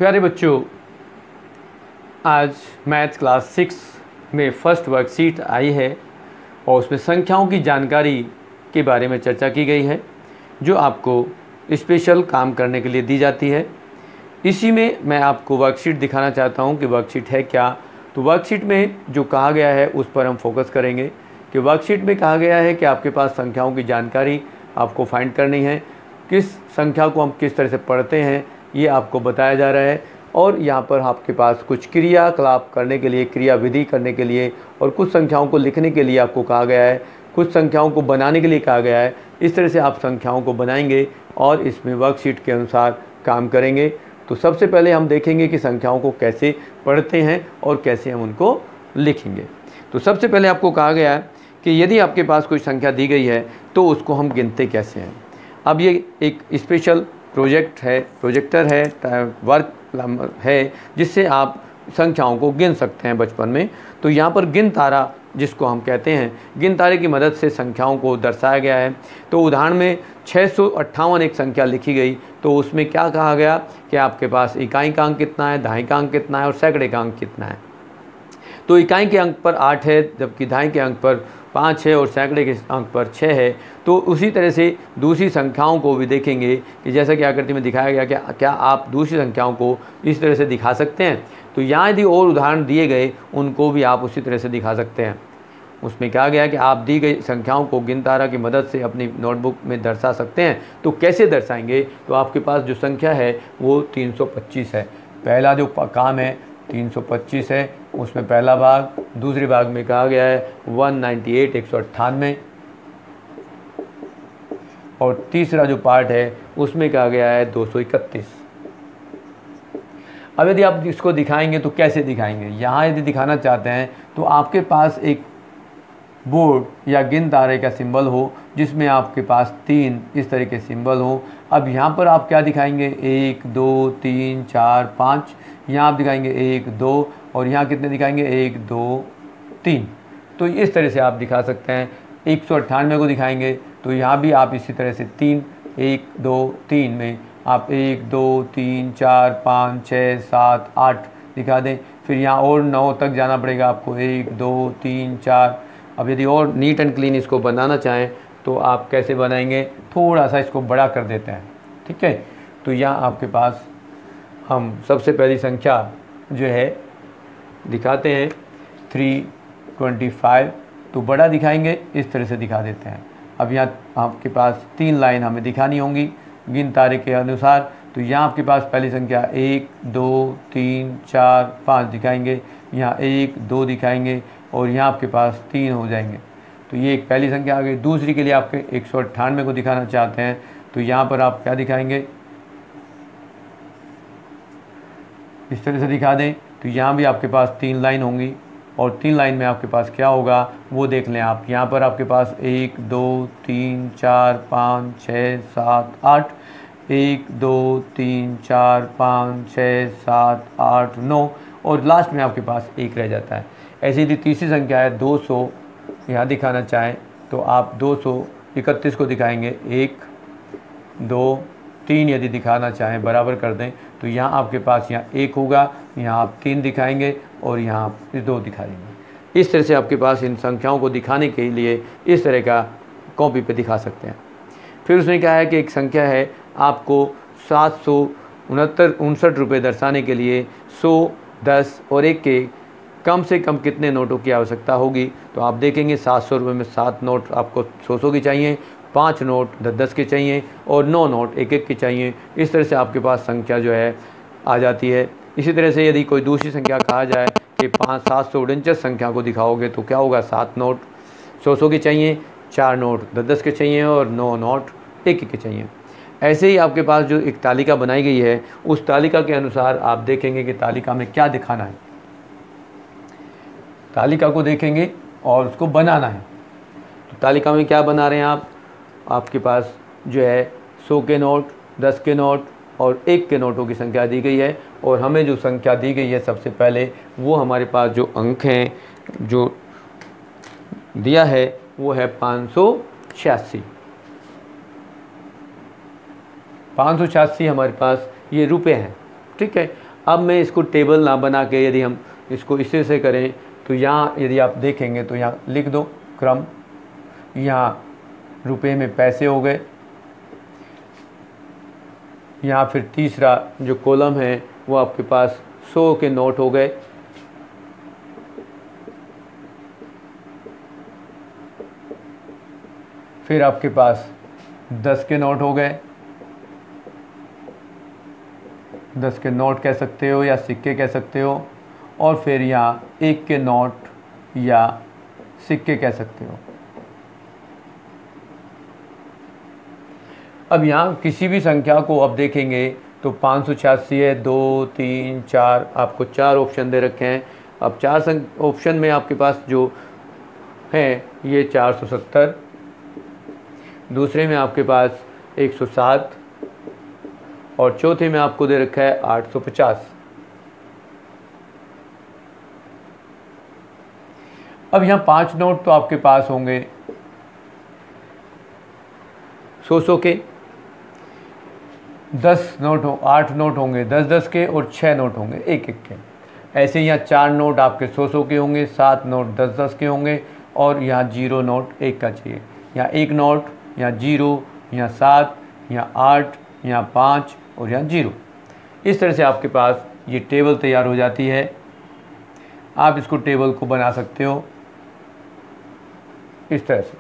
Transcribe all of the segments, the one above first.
प्यारे बच्चों, आज मैथ्स क्लास 6 में फर्स्ट वर्कशीट आई है और उसमें संख्याओं की जानकारी के बारे में चर्चा की गई है जो आपको स्पेशल काम करने के लिए दी जाती है। इसी में मैं आपको वर्कशीट दिखाना चाहता हूं कि वर्कशीट है क्या। तो वर्कशीट में जो कहा गया है उस पर हम फोकस करेंगे कि वर्कशीट में कहा गया है कि आपके पास संख्याओं की जानकारी आपको फाइंड करनी है, किस संख्या को हम किस तरह से पढ़ते हैं ये आपको बताया जा रहा है। और यहाँ पर आपके पास कुछ क्रियाकलाप करने के लिए, क्रिया विधि करने के लिए और कुछ संख्याओं को लिखने के लिए आपको कहा गया है, कुछ संख्याओं को बनाने के लिए कहा गया है। इस तरह से आप संख्याओं को बनाएंगे और इसमें वर्कशीट के अनुसार काम करेंगे। तो सबसे पहले हम देखेंगे कि संख्याओं को कैसे पढ़ते हैं और कैसे हम उनको लिखेंगे। तो सबसे पहले आपको कहा गया है कि यदि आपके पास कोई संख्या दी गई है तो उसको हम गिनते कैसे हैं। अब ये एक स्पेशल प्रोजेक्टर है, वर्क है जिससे आप संख्याओं को गिन सकते हैं बचपन में। तो यहाँ पर गिन तारा जिसको हम कहते हैं, गिन तारे की मदद से संख्याओं को दर्शाया गया है। तो उदाहरण में 658 एक संख्या लिखी गई, तो उसमें क्या कहा गया कि आपके पास इकाई का अंक कितना है, दहाई का अंक कितना है और सैकड़े का अंक कितना है। तो इकाई के अंक पर 8 है, जबकि दहाई के अंक पर 5 है और सैकड़े के अंक पर 6 है। तो उसी तरह से दूसरी संख्याओं को भी देखेंगे कि जैसा कि आकृति में दिखाया गया कि क्या आप दूसरी संख्याओं को इस तरह से दिखा सकते हैं। तो यहाँ यदि और उदाहरण दिए गए उनको भी आप उसी तरह से दिखा सकते हैं। उसमें कहा गया कि आप दी गई संख्याओं को गिन तारा की मदद से अपनी नोटबुक में दर्शा सकते हैं। तो कैसे दर्शाएंगे? तो आपके पास जो संख्या है वो 325 है। पहला जो काम है 325 है, उसमें पहला भाग। दूसरे भाग में कहा गया है 198 198 और तीसरा जो पार्ट है उसमें कहा गया है 231। अब यदि आप इसको दिखाएंगे तो कैसे दिखाएंगे? यहाँ यदि दिखाना चाहते हैं तो आपके पास एक बोर्ड या गिन तारे का सिंबल हो जिसमें आपके पास 3 इस तरह के सिंबल हो। अब यहाँ पर आप क्या दिखाएंगे? 1 2 3 4 5। यहाँ आप दिखाएंगे 1 2 और यहाँ कितने दिखाएंगे? 1 2 3। तो इस तरह से आप दिखा सकते हैं। 198 को दिखाएंगे तो यहाँ भी आप इसी तरह से 3 1 2 3 में आप 1 2 3 4 5 6 7 8 दिखा दें। फिर यहाँ और 9 तक जाना पड़ेगा आपको, 1 2 3 4। अब यदि और नीट एंड क्लीन इसको बनाना चाहें तो आप कैसे बनाएंगे? थोड़ा सा इसको बड़ा कर देते हैं, ठीक है। तो यहाँ आपके पास हम सबसे पहली संख्या जो है दिखाते हैं 325। तो बड़ा दिखाएंगे, इस तरह से दिखा देते हैं। अब यहाँ आपके पास 3 लाइन हमें दिखानी होंगी गिन तारे के अनुसार। तो यहाँ आपके पास पहली संख्या 1 2 3 4 5 दिखाएंगे, यहाँ 1 2 दिखाएंगे और यहाँ आपके पास 3 हो जाएंगे। तो ये एक पहली संख्या आ गई। दूसरी के लिए आपके 198 को दिखाना चाहते हैं तो यहाँ पर आप क्या दिखाएंगे? इस तरह से दिखा दें। तो यहाँ भी आपके पास 3 लाइन होंगी और 3 लाइन में आपके पास क्या होगा वो देख लें आप। यहाँ पर आपके पास 1 2 3 4 5 6 7 8, 1 2 3 4 5 6 7 8 9 और लास्ट में आपके पास 1 रह जाता है। ऐसी यदि तीसरी संख्या है 200, यहाँ दिखाना चाहें तो आप 231 को दिखाएंगे। 1 2 3 यदि दिखाना चाहें बराबर कर दें तो यहाँ आपके पास यहाँ 1 होगा, यहाँ आप 3 दिखाएंगे और यहाँ आप 2 दिखा देंगे। इस तरह से आपके पास इन संख्याओं को दिखाने के लिए इस तरह का कॉपी पे दिखा सकते हैं। फिर उसने कहा है कि एक संख्या है, आपको 769 रुपये दर्शाने के लिए 100, 10 और 1 के कम से कम कितने नोटों की आवश्यकता होगी। तो आप देखेंगे 700 रुपये में 7 नोट आपको 100 की चाहिए, 5 नोट 10 के चाहिए और 9 नोट 1 की चाहिए। इस तरह से आपके पास संख्या जो है आ जाती है। इसी तरह से यदि कोई दूसरी संख्या कहा जाए कि 749 संख्या को दिखाओगे तो क्या होगा? 7 नोट 100 के चाहिए, 4 नोट 10 के चाहिए और 9 नोट 1 के चाहिए। ऐसे ही आपके पास जो एक तालिका बनाई गई है उस तालिका के अनुसार आप देखेंगे कि तालिका में क्या दिखाना है। तालिका को देखेंगे और उसको बनाना है। तो तालिका में क्या बना रहे हैं आप? आपके पास जो है 100 के नोट, 10 के नोट और 1 के नोटों की संख्या दी गई है और हमें जो संख्या दी गई है सबसे पहले वो हमारे पास जो अंक हैं जो दिया है वो है 586। 586 हमारे पास ये रुपए हैं, ठीक है। अब मैं इसको टेबल ना बना के यदि हम इसको इसी से करें तो यहाँ यदि आप देखेंगे तो यहाँ लिख दो क्रम, यहाँ रुपए में पैसे हो गए, यहाँ फिर तीसरा जो कॉलम है वो आपके पास 100 के नोट हो गए, फिर आपके पास 10 के नोट हो गए, 10 के नोट कह सकते हो या सिक्के कह सकते हो, और फिर यहाँ 1 के नोट या सिक्के कह सकते हो। अब यहाँ किसी भी संख्या को आप देखेंगे तो 586 है, 2 3 4, आपको 4 ऑप्शन दे रखे हैं। अब 4 ऑप्शन में आपके पास जो है ये 470, दूसरे में आपके पास 107 और चौथे में आपको दे रखा है 850। अब यहाँ 5 नोट तो आपके पास होंगे 100 के, 10 नोट हो 8 नोट होंगे 10 के, और 6 नोट होंगे 1 के। ऐसे यहाँ 4 नोट आपके 100 के होंगे, 7 नोट 10 के होंगे, और यहाँ 0 नोट 1 का चाहिए। यहाँ 1 नोट, यहाँ 0, यहाँ 7, यहाँ 8, यहाँ 5 और यहाँ 0। इस तरह से आपके पास ये टेबल तैयार हो जाती है। आप इसको टेबल को बना सकते हो इस तरह से।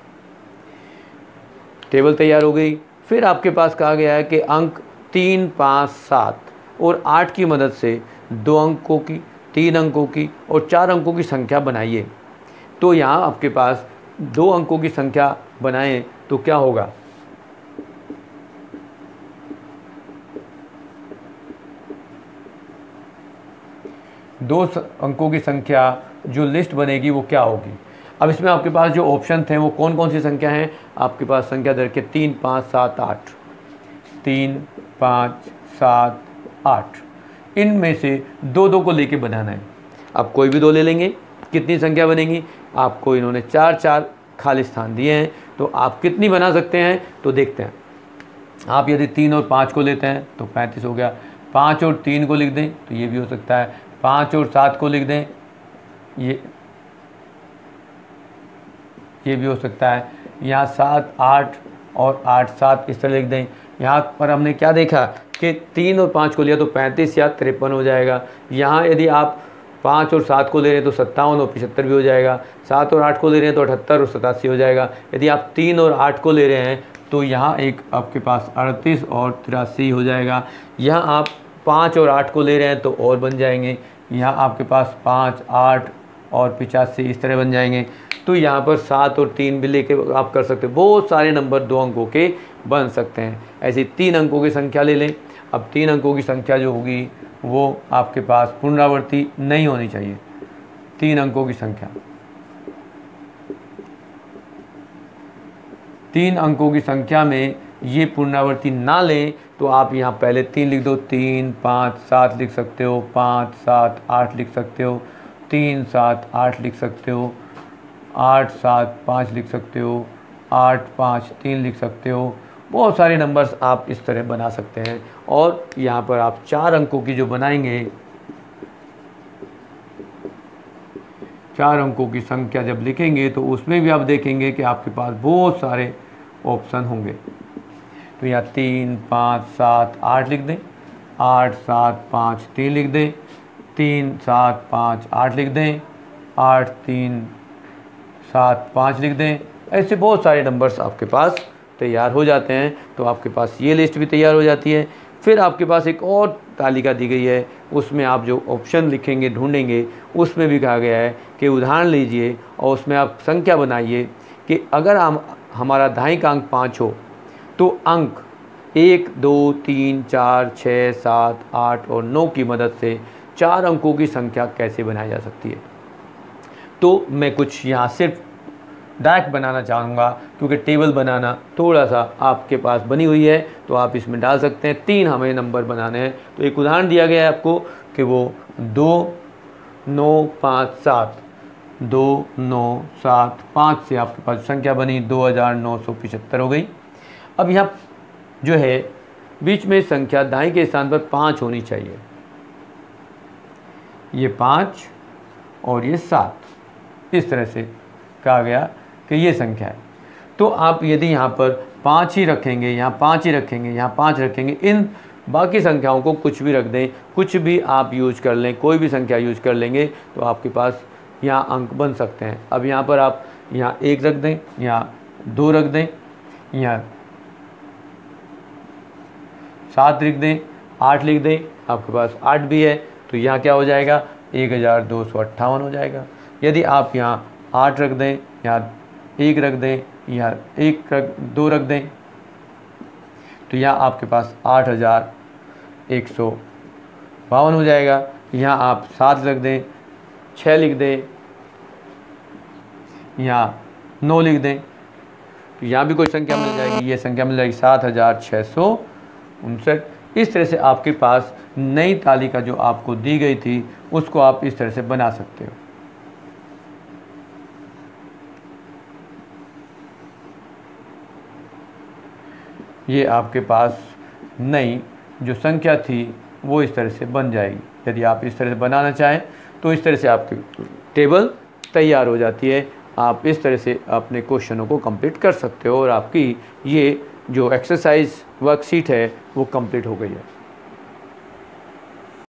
टेबल तैयार हो गई। फिर आपके पास कहा गया है कि अंक 3, 5, 7 और 8 की मदद से 2 अंकों की, 3 अंकों की और 4 अंकों की संख्या बनाइए। तो यहाँ आपके पास 2 अंकों की संख्या बनाएं तो क्या होगा? दो अंकों की संख्या जो लिस्ट बनेगी वो क्या होगी? अब इसमें आपके पास जो ऑप्शन थे वो कौन कौन सी संख्या हैं? आपके पास संख्या दर के 3, 5, 7, 8, 3, 5, 7, 8, इनमें से 2 को लेके बनाना है। आप कोई भी 2 ले लेंगे, कितनी संख्या बनेगी? आपको इन्होंने 4 खाली स्थान दिए हैं, तो आप कितनी बना सकते हैं? तो देखते हैं। आप यदि 3 और 5 को लेते हैं तो 35 हो गया। 5 और 3 को लिख दें तो ये भी हो सकता है। 5 और 7 को लिख दें, ये भी हो सकता है। यहाँ 7, 8 और 8, 7 इस तरह लिख दें। यहाँ पर हमने क्या देखा कि 3 और 5 को लिया तो 35 या 53 हो जाएगा। यहाँ यदि आप 5 और 7 को ले रहे हैं तो 57 और 75 भी हो जाएगा। 7 और 8 को ले रहे हैं तो 78 और 87 हो जाएगा। यदि आप 3 और 8 को ले रहे हैं तो यहाँ एक आपके पास 38 और 83 हो जाएगा। यहाँ आप 5 और 8 को ले रहे हैं तो और बन जाएंगे। यहाँ आपके पास 5, 8 और 85 इस तरह बन जाएंगे। तो यहाँ पर 7 और 3 भी लेके आप कर सकते हैं। बहुत सारे नंबर 2 अंकों के बन सकते हैं। ऐसी 3 अंकों की संख्या ले लें। अब 3 अंकों की संख्या जो होगी वो आपके पास पुनरावृत्ति नहीं होनी चाहिए। 3 अंकों की संख्या, 3 अंकों की संख्या में ये पुनरावृत्ति ना लें तो आप यहाँ पहले 3 लिख दो। 3, 5, 7 लिख सकते हो, 5, 7, 8 लिख सकते हो, 3, 7, 8 लिख सकते हो, 8, 7, 5 लिख सकते हो, 8, 5, 3 लिख सकते हो। बहुत सारे नंबर्स आप इस तरह बना सकते हैं। और यहाँ पर आप 4 अंकों की जो बनाएंगे, 4 अंकों की संख्या जब लिखेंगे तो उसमें भी आप देखेंगे कि आपके पास बहुत सारे ऑप्शन होंगे। तो यहाँ 3, 5, 7, 8 लिख दें, 8, 7, 5, 3 लिख दें, 3, 7, 5, 8 लिख दें, 8, 3, 7, 5 लिख दें। ऐसे बहुत सारे नंबर्स आपके पास तैयार हो जाते हैं। तो आपके पास ये लिस्ट भी तैयार हो जाती है। फिर आपके पास एक और तालिका दी गई है, उसमें आप जो ऑप्शन लिखेंगे, ढूंढेंगे, उसमें भी कहा गया है कि उदाहरण लीजिए और उसमें आप संख्या बनाइए कि अगर हमारा दाहिने का अंक 5 हो तो अंक 1, 2, 3, 4, 6, 7, 8 और 9 की मदद से 4 अंकों की संख्या कैसे बनाई जा सकती है। तो मैं कुछ यहाँ सिर्फ डायरेक्ट बनाना चाहूँगा क्योंकि टेबल बनाना थोड़ा सा आपके पास बनी हुई है तो आप इसमें डाल सकते हैं। 3 हमें नंबर बनाने हैं। तो एक उदाहरण दिया गया है आपको कि वो 2, 9, 5, 7, 2, 9, 7, 5 से आपके पास संख्या बनी 2975 हो गई। अब यहाँ जो है बीच में संख्या दाएं के स्थान पर 5 होनी चाहिए। ये 5 और ये 7, इस तरह से कहा गया कि ये संख्या है। तो आप यदि यहाँ पर 5 ही रखेंगे, यहाँ 5 ही रखेंगे, यहाँ 5 रखेंगे, इन बाकी संख्याओं को कुछ भी रख दें, कुछ भी आप यूज कर लें, कोई भी संख्या यूज कर लेंगे तो आपके पास यहाँ अंक बन सकते हैं। अब यहाँ पर आप यहाँ 1 रख दें, यहाँ 2 रख दें, यहाँ 7 लिख दें, 8 लिख दें, आपके पास 8 भी है, तो यहाँ क्या हो जाएगा 1258 हो जाएगा। यदि आप यहाँ 8 रख दें, यहाँ 1 रख दें, यहाँ 2 रख दें, तो यहाँ आपके पास 8152 हो जाएगा। यहाँ आप 7 रख दें, 6 लिख दें, यहाँ 9 लिख दें, तो यहाँ भी कोई संख्या मिल जाएगी, ये संख्या मिल जाएगी 7659। इस तरह से आपके पास नई तालिका जो आपको दी गई थी उसको आप इस तरह से बना सकते हो। ये आपके पास नई जो संख्या थी वो इस तरह से बन जाएगी। यदि आप इस तरह से बनाना चाहें तो इस तरह से आपकी टेबल तैयार हो जाती है। आप इस तरह से अपने क्वेश्चनों को कंप्लीट कर सकते हो और आपकी ये जो एक्सरसाइज वर्कशीट है वो कंप्लीट हो गई है।